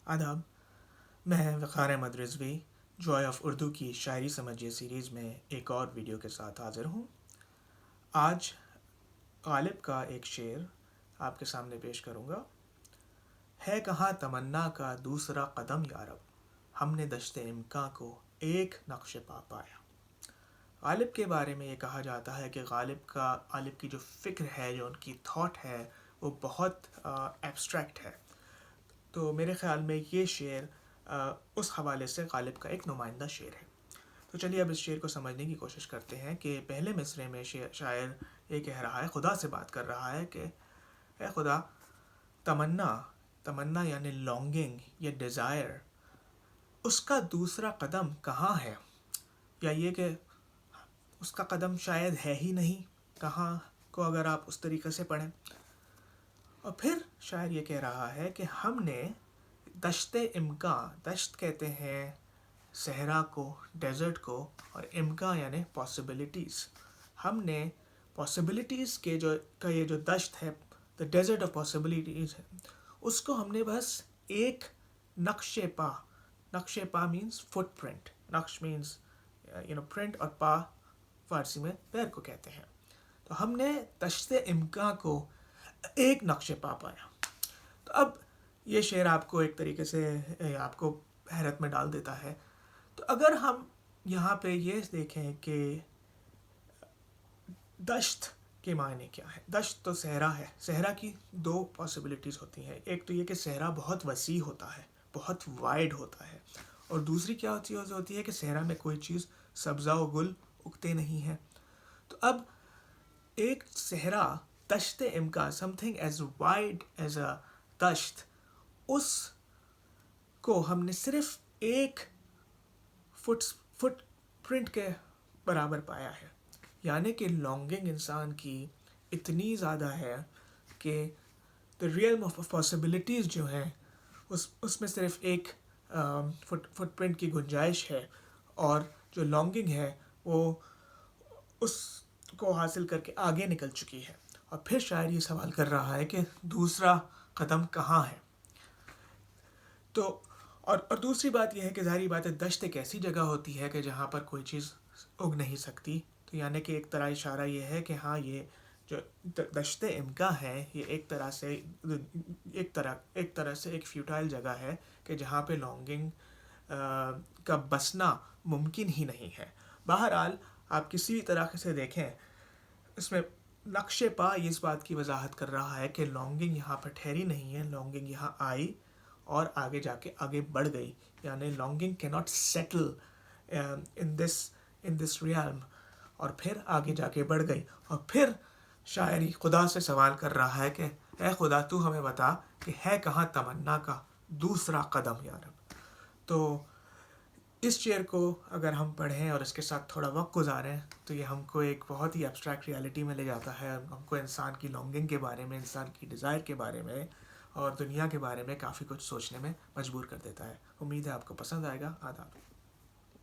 आदाब, मैं वक़ार Ahmad Rizvi Joy of Urdu की शायरी समझिए सीरीज़ में एक और वीडियो के साथ हाज़िर हूँ। आज गालिब का एक शेर आपके सामने पेश करूँगा। है कहाँ तमन्ना का दूसरा कदम यारब, हमने दश्ते इम्कां को एक नक्श पा पाया। गालिब के बारे में ये कहा जाता है कि गालिब की जो फ़िक्र है, जो उनकी थॉट है, वो बहुत एब्स्ट्रैक्ट है। तो मेरे ख़्याल में ये शेर उस हवाले से गालिब का एक नुमाइंदा शेर है। तो चलिए अब इस शेर को समझने की कोशिश करते हैं कि पहले मिसरे में शायर ये कह रहा है, खुदा से बात कर रहा है कि ए खुदा, तमन्ना यानी लॉन्गिंग या डिज़ायर, उसका दूसरा कदम कहाँ है, या ये कि उसका कदम शायद है ही नहीं कहाँ को, अगर आप उस तरीक़े से पढ़ें। और फिर शायर ये कह रहा है कि हमने दश्ते इम्कां, दश्त कहते हैं सहरा को, डेज़र्ट को, और इम्कां यानी पॉसिबिलिटीज़, हमने पॉसिबिलिटीज़ के ये जो दश्त है, द डेज़र्ट ऑफ पॉसिबिलिटीज़ है, उसको हमने बस एक नक्शे पा मीन्स फुट प्रिंट, नक्श मीन्स प्रिंट, और पा फ़ारसी में पैर को कहते हैं। तो हमने दश्ते इम्कां को एक नक्शे पा पाया। तो अब ये शेर आपको एक तरीके से आपको हैरत में डाल देता है। तो अगर हम यहाँ पे ये देखें कि दश्त के मायने क्या है। दश्त तो सहरा है। सहरा की दो पॉसिबिलिटीज़ होती हैं। एक तो ये कि सहरा बहुत वसी होता है, बहुत वाइड होता है, और दूसरी क्या होती है कि सहरा में कोई चीज़ सब्ज़ा व गुल उगते नहीं हैं। तो अब एक सहरा, दश्त इम्कां, something as wide as a दश्त, उस को हमने सिर्फ एक फुट प्रिंट के बराबर पाया है। यानी कि लॉन्गिंग इंसान की इतनी ज़्यादा है कि द रियल्म ऑफ पॉसिबिलिटीज़ जो हैं उसमें सिर्फ एक फुट प्रिंट की गुंजाइश है, और जो लॉन्गिंग है वो उसको हासिल करके आगे निकल चुकी है। और फिर शायर ये सवाल कर रहा है कि दूसरा कदम कहाँ है। तो और दूसरी बात यह है कि ज़ाहिर बात है, दश्त एक ऐसी जगह होती है कि जहाँ पर कोई चीज़ उग नहीं सकती। तो यानी कि एक तरह इशारा ये है कि हाँ, ये जो दश्त इम्कां है, ये एक तरह से एक फ्यूटाइल जगह है कि जहाँ पे लॉन्गिंग का बसना मुमकिन ही नहीं है। बहरहाल आप किसी भी तरह से देखें, इसमें नक्शे पा इस बात की वजाहत कर रहा है कि लॉन्गिंग यहाँ पर ठहरी नहीं है। लॉन्गिंग यहाँ आई और आगे जाके आगे बढ़ गई। यानी longing can not settle in this realm, और फिर आगे जाके बढ़ गई। और फिर शायरी खुदा से सवाल कर रहा है कि ए खुदा, तू हमें बता कि है कहाँ तमन्ना का दूसरा कदम यारब। तो इस शेर को अगर हम पढ़ें और इसके साथ थोड़ा वक्त गुजारें तो ये हमको एक बहुत ही एब्स्ट्रैक्ट रियलिटी में ले जाता है। हमको इंसान की लॉन्गिंग के बारे में, इंसान की डिज़ायर के बारे में और दुनिया के बारे में काफ़ी कुछ सोचने में मजबूर कर देता है। उम्मीद है आपको पसंद आएगा। आदाब।